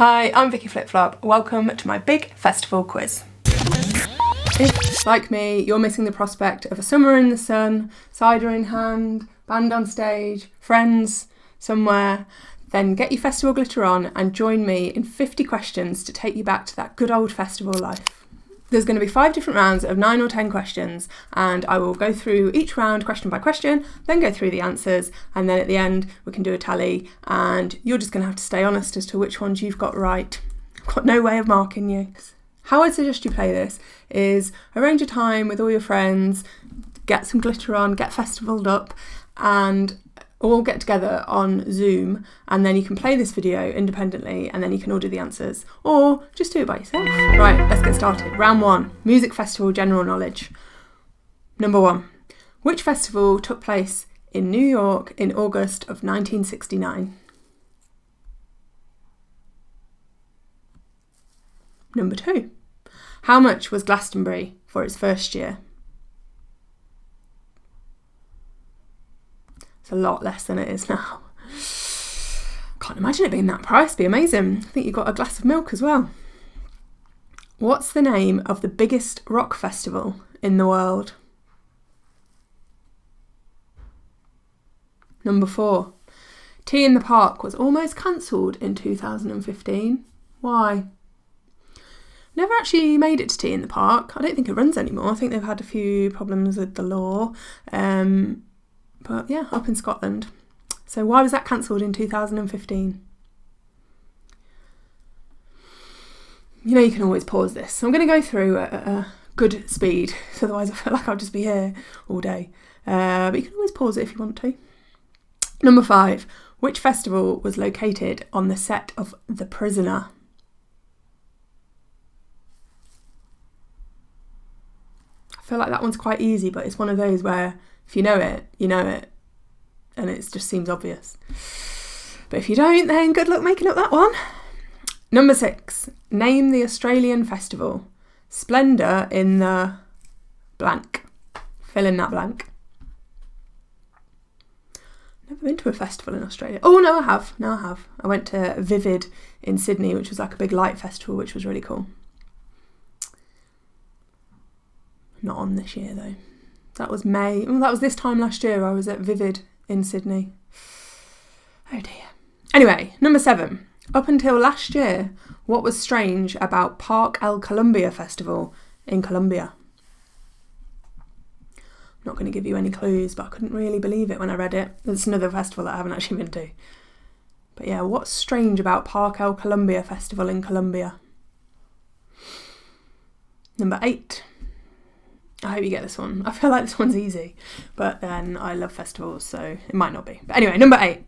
Hi, I'm Vicky Flipflop. Welcome to my big festival quiz. If, like me, you're missing the prospect of a summer in the sun, cider in hand, band on stage, friends somewhere, then get your festival glitter on and join me in 50 questions to take you back to that good old festival life. There's going to be 5 different rounds of 9 or 10 questions, and I will go through each round question by question, then go through the answers, and then at the end we can do a tally, and you're just going to have to stay honest as to which ones you've got right. I've got no way of marking you. How I'd suggest you play this is arrange a time with all your friends, get some glitter on, get festivaled up, and all get together on Zoom, and then you can play this video independently and then you can all do the answers, or just do it by yourself. Right, let's get started. Round 1, music festival general knowledge. Number 1, which festival took place in New York in August of 1969? Number 2, how much was Glastonbury for its first year? It's a lot less than it is now. Can't imagine it being that price. It'd be amazing. I think you've got a glass of milk as well. What's the name of the biggest rock festival in the world? Number 4, Tea in the Park was almost cancelled in 2015. Why? Never actually made it to Tea in the Park. I don't think it runs anymore. I think they've had a few problems with the law. But yeah, up in Scotland. So why was that cancelled in 2015? You know, you can always pause this. So I'm going to go through at a good speed, so otherwise I feel like I'll just be here all day. But you can always pause it if you want to. Number 5, which festival was located on the set of The Prisoner? I feel like that one's quite easy, but it's one of those where if you know it, you know it, and it just seems obvious. But if you don't, then good luck making up that one. Number 6, name the Australian festival. Splendour in the blank. Fill in that blank. Never been to a festival in Australia. Oh, no, I have. I went to Vivid in Sydney, which was like a big light festival, which was really cool. Not on this year, though. That was May. That was this time last year. I was at Vivid in Sydney. Oh dear. Anyway, number 7. Up until last year, what was strange about Park El Colombia Festival in Colombia? I'm not going to give you any clues, but I couldn't really believe it when I read it. It's another festival that I haven't actually been to. But yeah, what's strange about Park El Colombia Festival in Colombia? Number 8. I hope you get this one. I feel like this one's easy, but then I love festivals, so it might not be. But anyway, number 8.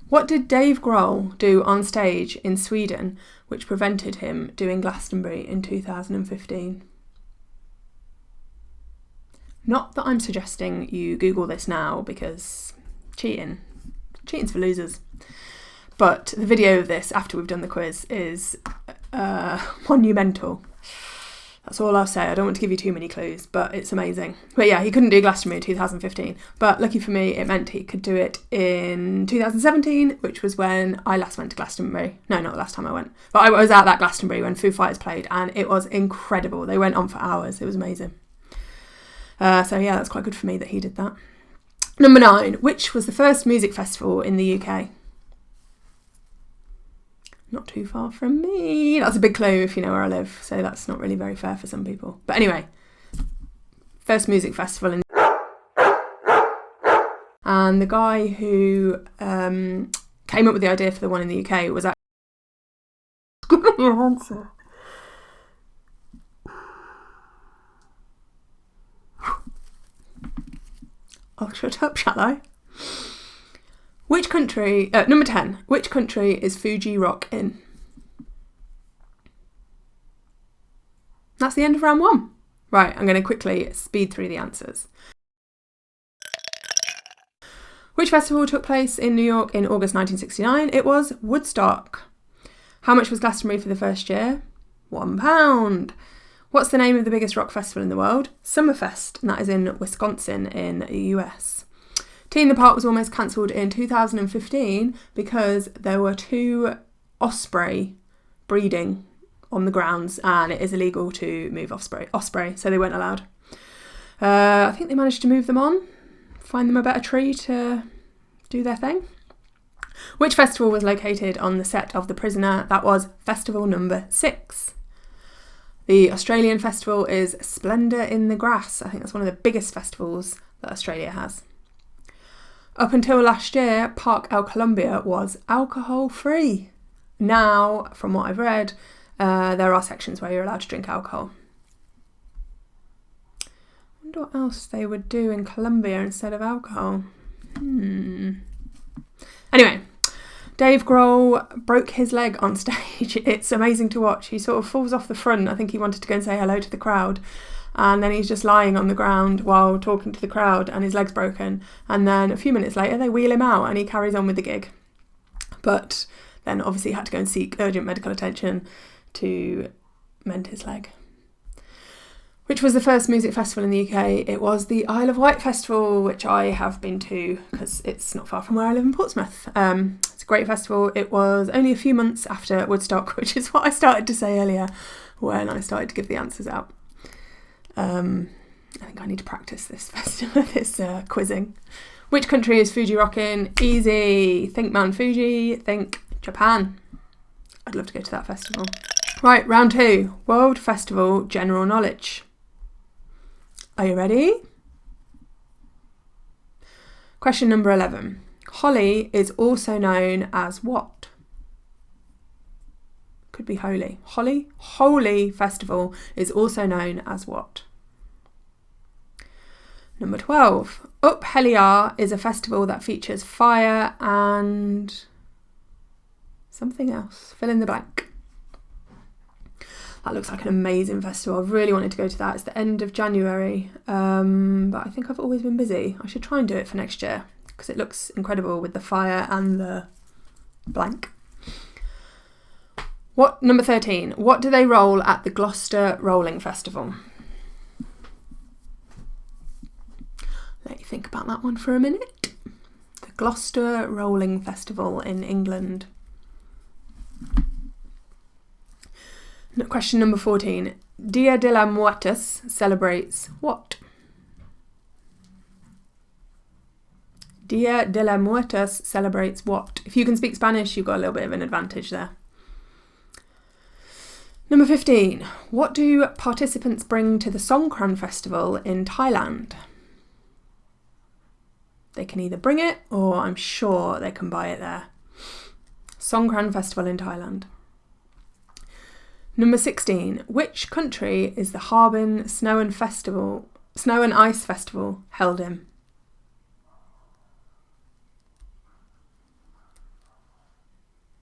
What did Dave Grohl do on stage in Sweden which prevented him doing Glastonbury in 2015? Not that I'm suggesting you Google this now, because cheating's for losers. But the video of this after we've done the quiz is monumental. That's all I'll say. I don't want to give you too many clues, but it's amazing. But yeah, he couldn't do Glastonbury in 2015. But lucky for me, it meant he could do it in 2017, which was when I last went to Glastonbury. No, not the last time I went. But I was at that Glastonbury when Foo Fighters played, and it was incredible. They went on for hours. It was amazing. So yeah, that's quite good for me that he did that. Number 9. Which was the first music festival in the UK? Not too far from me. That's a big clue if you know where I live, so that's not really very fair for some people. But anyway, first music festival in... And the guy who came up with the idea for the one in the UK was actually... Give me your answer. I'll shut up, shall I? Which country, number 10, which country is Fuji Rock in? That's the end of round 1. Right, I'm going to quickly speed through the answers. Which festival took place in New York in August 1969? It was Woodstock. How much was Glastonbury for the first year? £1. What's the name of the biggest rock festival in the world? Summerfest, and that is in Wisconsin in the US. Tea in the Park was almost cancelled in 2015 because there were 2 osprey breeding on the grounds, and it is illegal to move osprey, so they weren't allowed. I think they managed to move them on, find them a better tree to do their thing. Which festival was located on the set of The Prisoner? That was festival number 6. The Australian festival is Splendour in the Grass. I think that's one of the biggest festivals that Australia has. Up until last year, Park El Colombia was alcohol-free. Now, from what I've read, there are sections where you're allowed to drink alcohol. I wonder what else they would do in Colombia instead of alcohol. Anyway, Dave Grohl broke his leg on stage. It's amazing to watch. He sort of falls off the front. I think he wanted to go and say hello to the crowd. And then he's just lying on the ground while talking to the crowd and his leg's broken. And then a few minutes later, they wheel him out and he carries on with the gig. But then obviously he had to go and seek urgent medical attention to mend his leg. Which was the first music festival in the UK? It was the Isle of Wight Festival, which I have been to because it's not far from where I live in Portsmouth. It's a great festival. It was only a few months after Woodstock, which is what I started to say earlier when I started to give the answers out. I think I need to practice this festival, this quizzing. Which country is Fuji Rock in? Easy. Think Mount Fuji. Think Japan. I'd love to go to that festival. Right, round 2. World Festival General Knowledge. Are you ready? Question number 11. Holi is also known as what? Could be holy. Holi festival is also known as what? Number 12. Up Heliar is a festival that features fire and something else. Fill in the blank. That looks like an amazing festival. I've really wanted to go to that. It's the end of January, but I think I've always been busy. I should try and do it for next year because it looks incredible with the fire and the blank. Number 13. What do they roll at the Gloucester Rolling Festival? Let you think about that one for a minute. The Gloucester Rolling Festival in England. Question number 14. Dia de la Muertos celebrates what? Dia de la Muertos celebrates what? If you can speak Spanish, you've got a little bit of an advantage there. Number 15. What do participants bring to the Songkran Festival in Thailand? They can either bring it or I'm sure they can buy it there. Songkran Festival in Thailand. Number 16. Which country is the Harbin Snow and Ice Festival held in?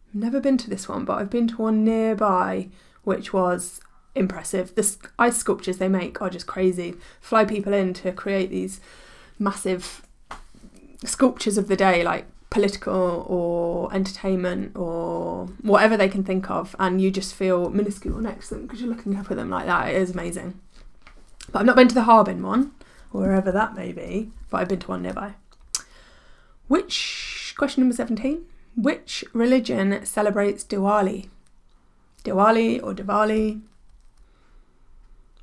I've never been to this one, but I've been to one nearby, which was impressive. The ice sculptures they make are just crazy. Fly people in to create these massive sculptures of the day, like political or entertainment or whatever they can think of, and you just feel minuscule next to them because you're looking up at them like that. It is amazing. But I've not been to the Harbin one, or wherever that may be, but I've been to one nearby. Question number 17. Which religion celebrates Diwali? Diwali or Diwali?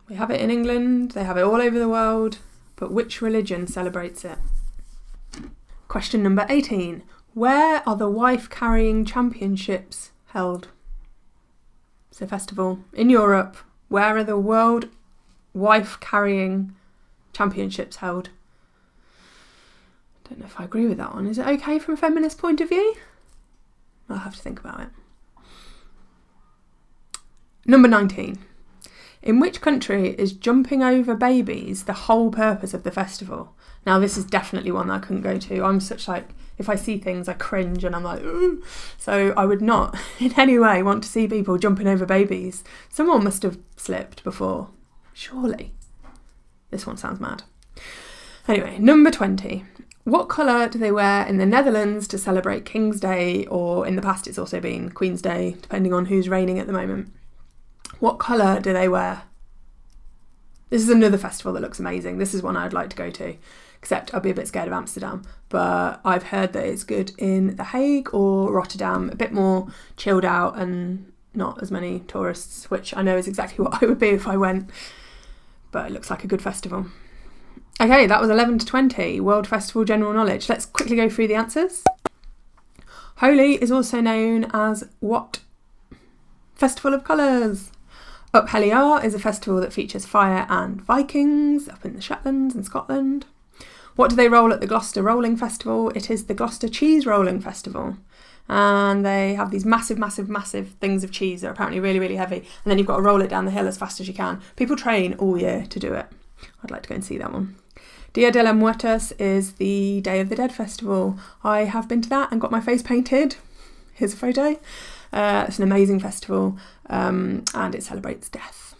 We have it in England, they have it all over the world, but which religion celebrates it? Question number 18. Where are the wife-carrying championships held? It's a festival in Europe. Where are the world wife-carrying championships held? I don't know if I agree with that one. Is it okay from a feminist point of view? I'll have to think about it. Number 19. In which country is jumping over babies the whole purpose of the festival? Now, this is definitely one that I couldn't go to. I'm such if I see things, I cringe and I'm like, ooh. So I would not in any way want to see people jumping over babies. Someone must have slipped before, surely. This one sounds mad. Anyway, number 20. What colour do they wear in the Netherlands to celebrate King's Day, or in the past it's also been Queen's Day, depending on who's reigning at the moment? What colour do they wear? This is another festival that looks amazing. This is one I'd like to go to, except I'll be a bit scared of Amsterdam. But I've heard that it's good in The Hague or Rotterdam, a bit more chilled out and not as many tourists, which I know is exactly what I would be if I went. But it looks like a good festival. Okay, that was 11 to 20, World Festival General Knowledge. Let's quickly go through the answers. Holi is also known as what? Festival of Colours. Up Heliar is a festival that features fire and Vikings up in the Shetlands in Scotland. What do they roll at the Gloucester Rolling Festival? It is the Gloucester Cheese Rolling Festival. And they have these massive, massive, massive things of cheese that are apparently really, really heavy. And then you've got to roll it down the hill as fast as you can. People train all year to do it. I'd like to go and see that one. Dia de los Muertos is the Day of the Dead festival. I have been to that and got my face painted. Here's a photo. It's an amazing festival and it celebrates death.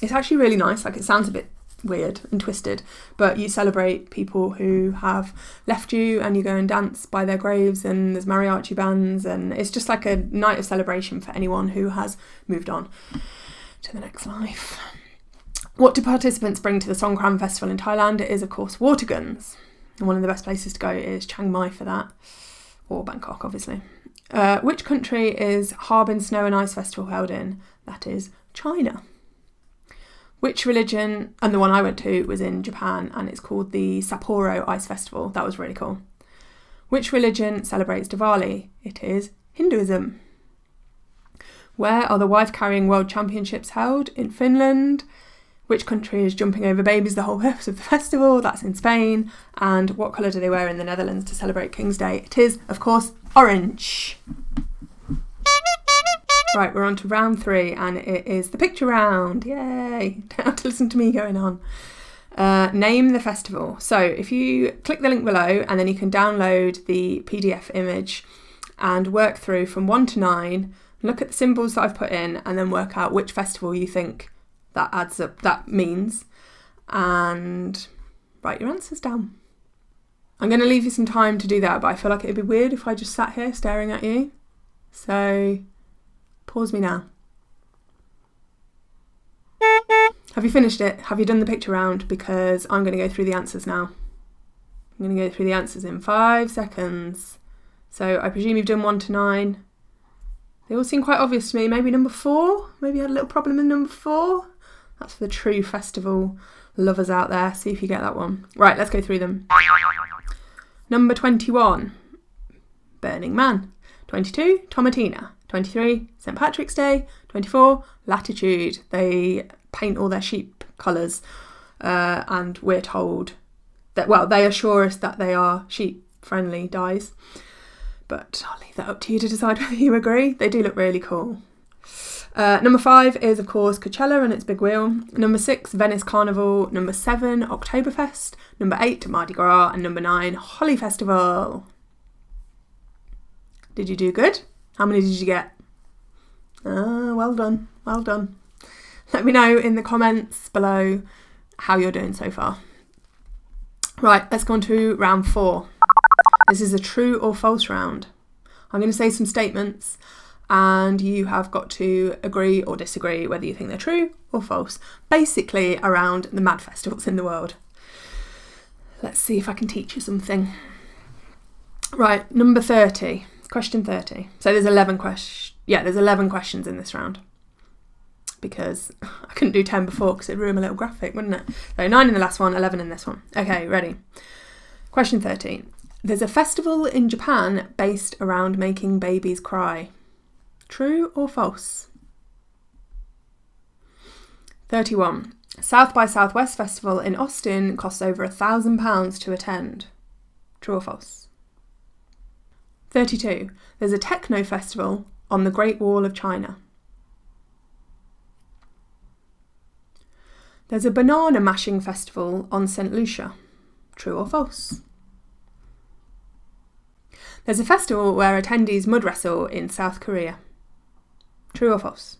It's actually really nice. Like, it sounds a bit weird and twisted, but you celebrate people who have left you and you go and dance by their graves, and there's mariachi bands, and it's just like a night of celebration for anyone who has moved on to the next life. What do participants bring to the Songkran Festival in Thailand? It is, of course, water guns. And one of the best places to go is Chiang Mai for that, or Bangkok, obviously. Which country is Harbin Snow and Ice Festival held in? That is China. Which religion, and the one I went to was in Japan, and it's called the Sapporo Ice Festival. That was really cool. Which religion celebrates Diwali? It is Hinduism. Where are the wife-carrying world championships held? In Finland. Which country is jumping over babies the whole purpose of the festival? That's in Spain. And what colour do they wear in the Netherlands to celebrate King's Day? It is, of course, orange. Right, we're on to round 3, and it is the picture round. Yay! Don't have to listen to me going on. Name the festival. So if you click the link below, and then you can download the PDF image and work through from 1 to 9, look at the symbols that I've put in, and then work out which festival you think that adds up, that means, and write your answers down. I'm going to leave you some time to do that, but I feel like it'd be weird if I just sat here staring at you. So pause me now. Have you finished it? Have you done the picture round? Because I'm going to go through the answers now. I'm going to go through the answers in 5 seconds. So I presume you've done 1 to 9. They all seem quite obvious to me. Maybe number 4? Maybe you had a little problem with number 4? That's for the true festival lovers out there. See if you get that one. Right, let's go through them. Number 21, Burning Man. 22, Tomatina. 23, St. Patrick's Day. 24, Latitude. They paint all their sheep colours and we're told that, well, they assure us that they are sheep-friendly dyes. But I'll leave that up to you to decide whether you agree. They do look really cool. Number 5 is, of course, Coachella and its big wheel. Number 6, Venice Carnival. Number 7, Oktoberfest. Number 8, Mardi Gras. And number 9, Holi Festival. Did you do good? How many did you get? Well done. Well done. Let me know in the comments below how you're doing so far. Right, let's go on to round 4. This is a true or false round. I'm going to say some statements and you have got to agree or disagree whether you think they're true or false. Basically around the mad festivals in the world. Let's see if I can teach you something. Right, number 30. Question 30. So there's 11 questions in this round. Because I couldn't do 10 before because it'd ruin my little graphic, wouldn't it? So 9 in the last one, 11 in this one. Okay, ready. Question 13. There's a festival in Japan based around making babies cry. True or false? 31. South by Southwest Festival in Austin costs over £1,000 to attend. True or false? 32. There's a techno festival on the Great Wall of China. There's a banana mashing festival on St. Lucia. True or false? There's a festival where attendees mud wrestle in South Korea. True or false?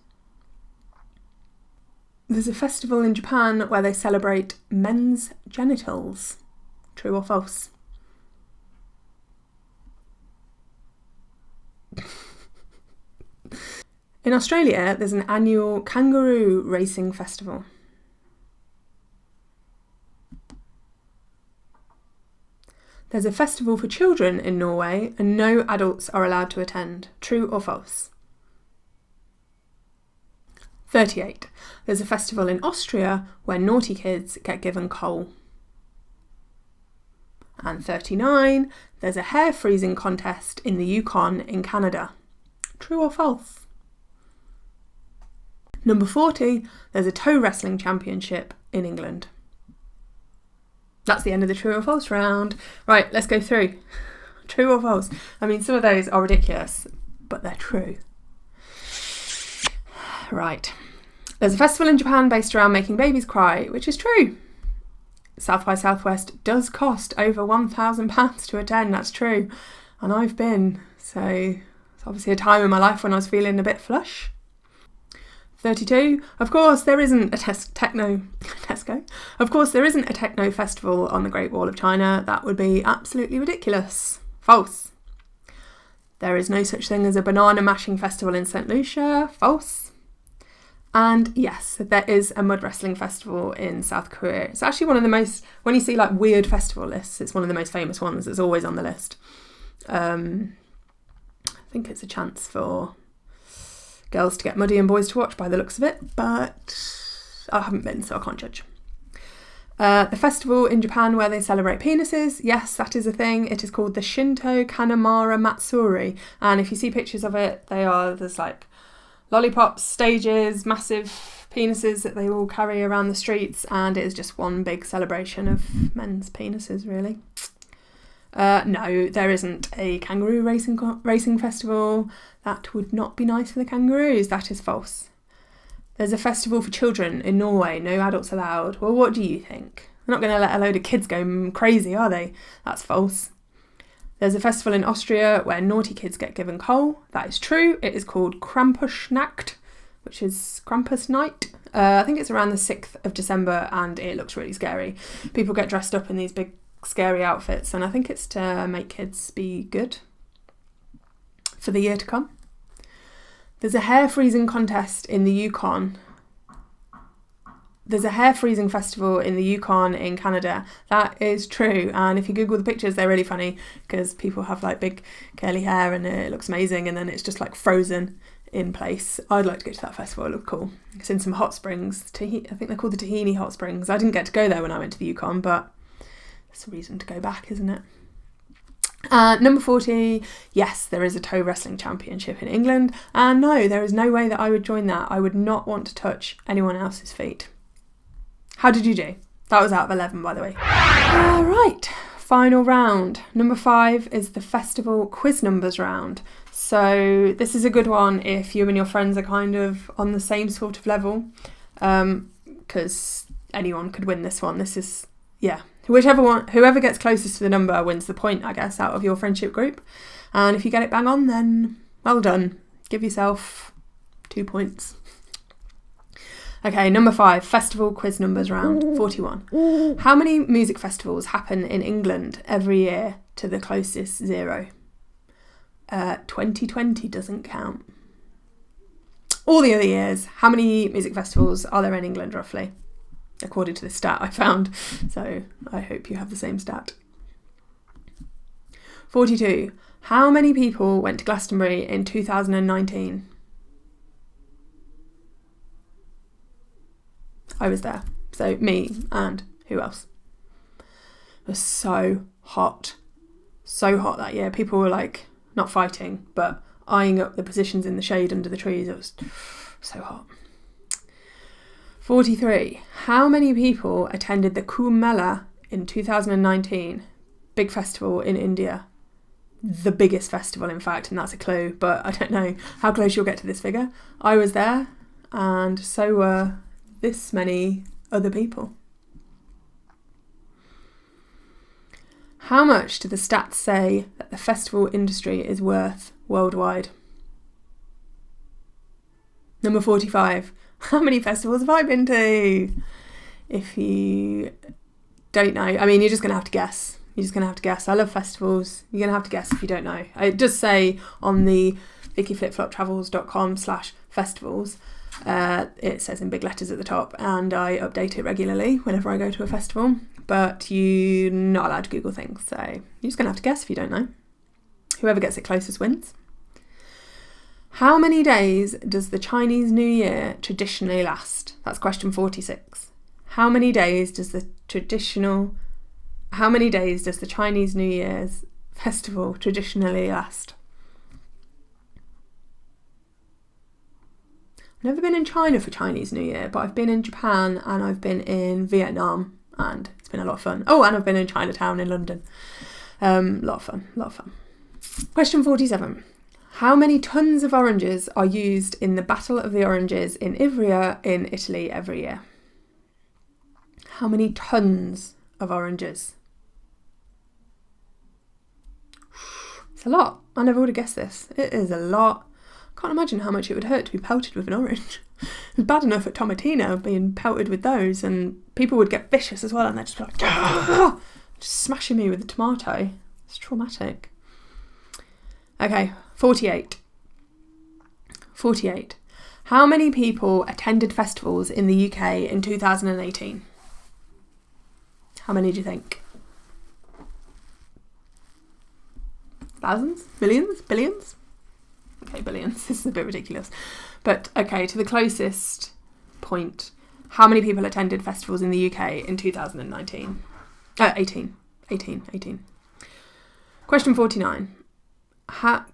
There's a festival in Japan where they celebrate men's genitals. True or false? In Australia, there's an annual kangaroo racing festival. There's a festival for children in Norway and no adults are allowed to attend. True or false? 38. There's a festival in Austria where naughty kids get given coal. And 39. There's a hair freezing contest in the Yukon in Canada. True or false? Number 40. There's a toe wrestling championship in England. That's the end of the true or false round. Right, let's go through. True or false? I mean, some of those are ridiculous, but they're true. Right. There's a festival in Japan based around making babies cry, which is true. South by Southwest does cost over £1,000 to attend, that's true. And I've been, so it's obviously a time in my life when I was feeling a bit flush. 32. Of course, there isn't a techno festival on the Great Wall of China. That would be absolutely ridiculous. False. There is no such thing as a banana mashing festival in St. Lucia. False. And yes, there is a mud wrestling festival in South Korea. It's actually one of the most, when you see like weird festival lists, it's one of the most famous ones. It's always on the list. I think it's a chance for girls to get muddy and boys to watch by the looks of it, but I haven't been, so I can't judge. The festival in Japan where they celebrate penises, yes, that is a thing. It is called the Shinto Kanamara Matsuri, and if you see pictures of it, there's like lollipops, stages, massive penises that they all carry around the streets, and it is just one big celebration of men's penises, really. No, there isn't a kangaroo racing festival. That would not be nice for the kangaroos. That is false. There's a festival for children in Norway, no adults allowed. Well, what do you think? They're not going to let a load of kids go crazy, are they? That's false. There's a festival in Austria where naughty kids get given coal. That is true. It is called Krampusnacht, which is Krampus Night. I think it's around the 6th of December and it looks really scary. People get dressed up in these big scary outfits and I think it's to make kids be good for the year to come. There's a hair freezing contest in the Yukon. There's a hair freezing festival in the Yukon in Canada. That is true. And if you Google the pictures, they're really funny because people have like big curly hair and it looks amazing. And then it's just like frozen in place. I'd like to go to that festival. It looked cool. It's in some hot springs. I think they're called the Tahini Hot Springs. I didn't get to go there when I went to the Yukon, but it's a reason to go back, isn't it? Number 40, yes, there is a toe wrestling championship in England. And no, there is no way that I would join that. I would not want to touch anyone else's feet. How did you do? That was out of 11, by the way. Right, final round. Number 5 is the festival quiz numbers round. So this is a good one if you and your friends are kind of on the same sort of level, because anyone could win this one. This is, yeah, whoever gets closest to the number wins the point, I guess, out of your friendship group. And if you get it bang on, then well done. Give yourself 2 points. Okay, number 5, festival quiz numbers round, 41. How many music festivals happen in England every year to the closest 0? 2020 doesn't count. All the other years, how many music festivals are there in England roughly? According to the stat I found, so I hope you have the same stat. 42. How many people went to Glastonbury in 2019? I was there. So me and who else? It was so hot. So hot that year. People were like, not fighting, but eyeing up the positions in the shade under the trees. It was so hot. 43. How many people attended the Kumbh Mela in 2019? Big festival in India. The biggest festival, in fact, and that's a clue, but I don't know how close you'll get to this figure. I was there, and so were this many other people. How much do the stats say that the festival industry is worth worldwide? Number 45. How many festivals have I been to? If you don't know, I mean, you're just going to have to guess. I love festivals. You're going to have to guess if you don't know. It does say on the vickyflipfloptravels.com/festivals, it says in big letters at the top, and I update it regularly whenever I go to a festival, but you're not allowed to Google things, so you're just going to have to guess if you don't know. Whoever gets it closest wins. How many days does the Chinese New Year traditionally last? That's question 46. How many days does the Chinese New Year's festival traditionally last? I've never been in China for Chinese New Year, but I've been in Japan and I've been in Vietnam, and it's been a lot of fun. Oh, and I've been in Chinatown in London. Lot of fun. Question 47. How many tons of oranges are used in the Battle of the Oranges in Ivrea in Italy every year? How many tons of oranges? It's a lot. I never would have guessed this. It is a lot. Can't imagine how much it would hurt to be pelted with an orange. It was bad enough at Tomatina being pelted with those, and people would get vicious as well, and they'd just be like, ah! Just smashing me with a tomato. It's traumatic. Okay, 48. How many people attended festivals in the UK in 2018? How many do you think? Thousands? Millions? Billions? Okay, billions. This is a bit ridiculous. But, okay, to the closest point, how many people attended festivals in the UK in 2019? 18. Question 49. How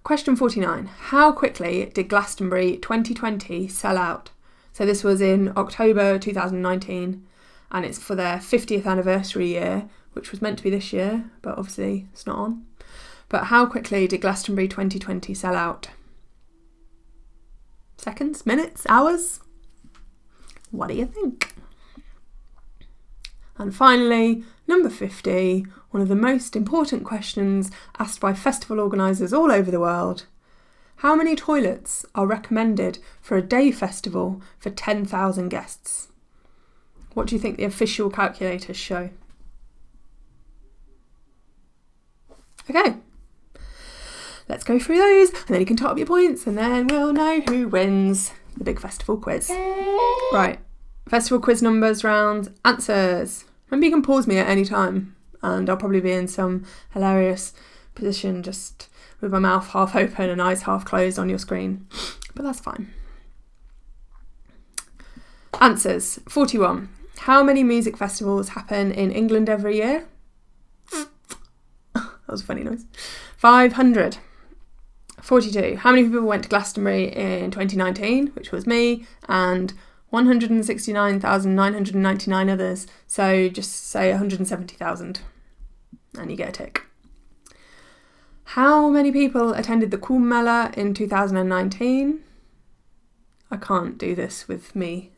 quickly did Glastonbury 2020 sell out? So this was in October 2019, and it's for their 50th anniversary year, which was meant to be this year, but obviously it's not on. But how quickly did Glastonbury 2020 sell out? Seconds, minutes, hours? What do you think? And finally, number 50, one of the most important questions asked by festival organisers all over the world. How many toilets are recommended for a day festival for 10,000 guests? What do you think the official calculators show? Okay, let's go through those, and then you can top up your points, and then we'll know who wins the big festival quiz. Right, festival quiz numbers, rounds, answers. Remember, you can pause me at any time, and I'll probably be in some hilarious position just with my mouth half open and eyes half closed on your screen, but that's fine. Answers. 41. How many music festivals happen in England every year? That was a funny noise. 500. 42. How many people went to Glastonbury in 2019, which was me, and 169,999 others, so just say 170,000, and you get a tick. How many people attended the Kumbh Mela in 2019? I can't do this with me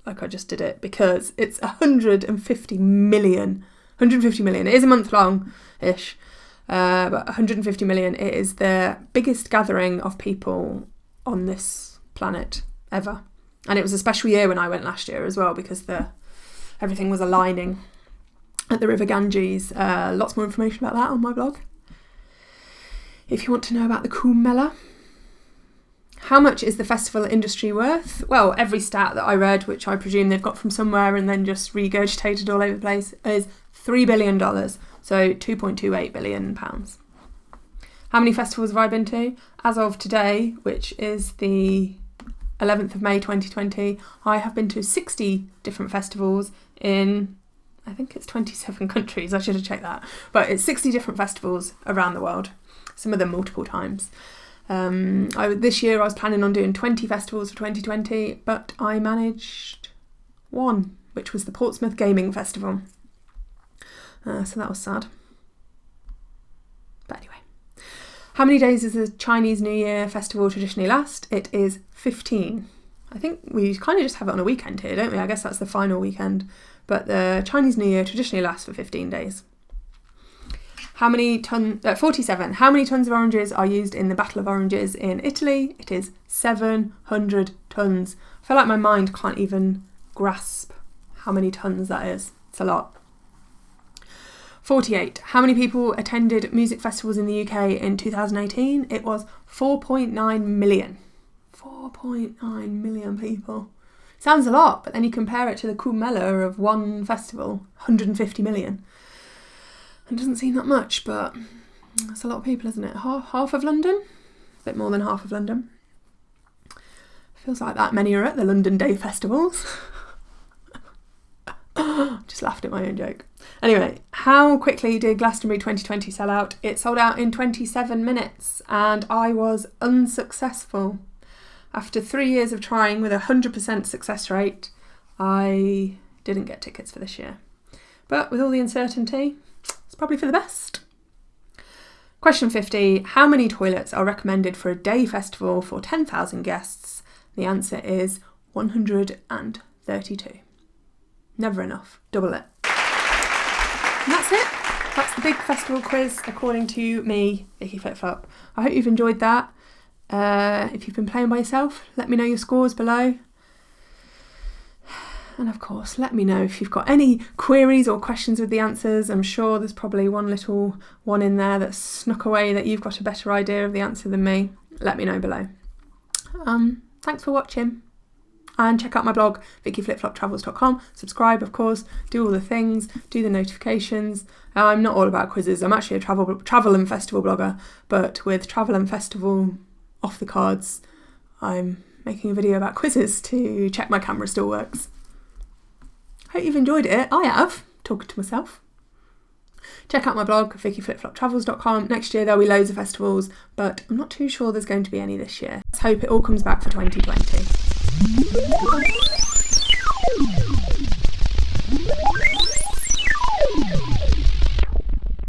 like I just did it, because it's 150 million. 150 million. It is a month long-ish, but 150 million. It is the biggest gathering of people on this planet ever. And it was a special year when I went last year as well, because everything was aligning at the River Ganges. Lots more information about that on my blog, if you want to know about the Kumbh Mela. How much is the festival industry worth? Well, every stat that I read, which I presume they've got from somewhere and then just regurgitated all over the place, is $3 billion, so £2.28 billion. How many festivals have I been to? As of today, which is the 11th of May 2020, I have been to 60 different festivals in, I think it's 27 countries, I should have checked that, but it's 60 different festivals around the world, some of them multiple times. This year I was planning on doing 20 festivals for 2020, but I managed one, which was the Portsmouth Gaming Festival. So that was sad. But anyway. How many days does the Chinese New Year festival traditionally last? It is 15. I think we kind of just have it on a weekend here, don't we? I guess that's the final weekend. But the Chinese New Year traditionally lasts for 15 days. 47. How many tons of oranges are used in the Battle of Oranges in Italy? It is 700 tons. I feel like my mind can't even grasp how many tons that is. It's a lot. 48. How many people attended music festivals in the UK in 2018? It was 4.9 million. 4.9 million people. Sounds a lot, but then you compare it to the Kumbh Mela of one festival, 150 million. It doesn't seem that much, but that's a lot of people, isn't it? Half of London? A bit more than half of London. Feels like that many are at the London Day festivals. Just laughed at my own joke. Anyway, how quickly did Glastonbury 2020 sell out? It sold out in 27 minutes and I was unsuccessful. After 3 years of trying with a 100% success rate, I didn't get tickets for this year. But with all the uncertainty, it's probably for the best. Question 50. How many toilets are recommended for a day festival for 10,000 guests? The answer is 132. Never enough. Double it. And that's it. That's the big festival quiz according to me, Vicky Flip-Flop. I hope you've enjoyed that. If you've been playing by yourself, let me know your scores below. And of course, let me know if you've got any queries or questions with the answers. I'm sure there's probably one little one in there that's snuck away that you've got a better idea of the answer than me. Let me know below. Thanks for watching. And check out my blog, vickyflipfloptravels.com. Subscribe, of course. Do all the things. Do the notifications. I'm not all about quizzes. I'm actually a travel and festival blogger. But with travel and festival off the cards, I'm making a video about quizzes to check my camera still works. Hope you've enjoyed it. I have, talking to myself. Check out my blog, vickyflipfloptravels.com. Next year there'll be loads of festivals, but I'm not too sure there's going to be any this year. Let's hope it all comes back for 2020.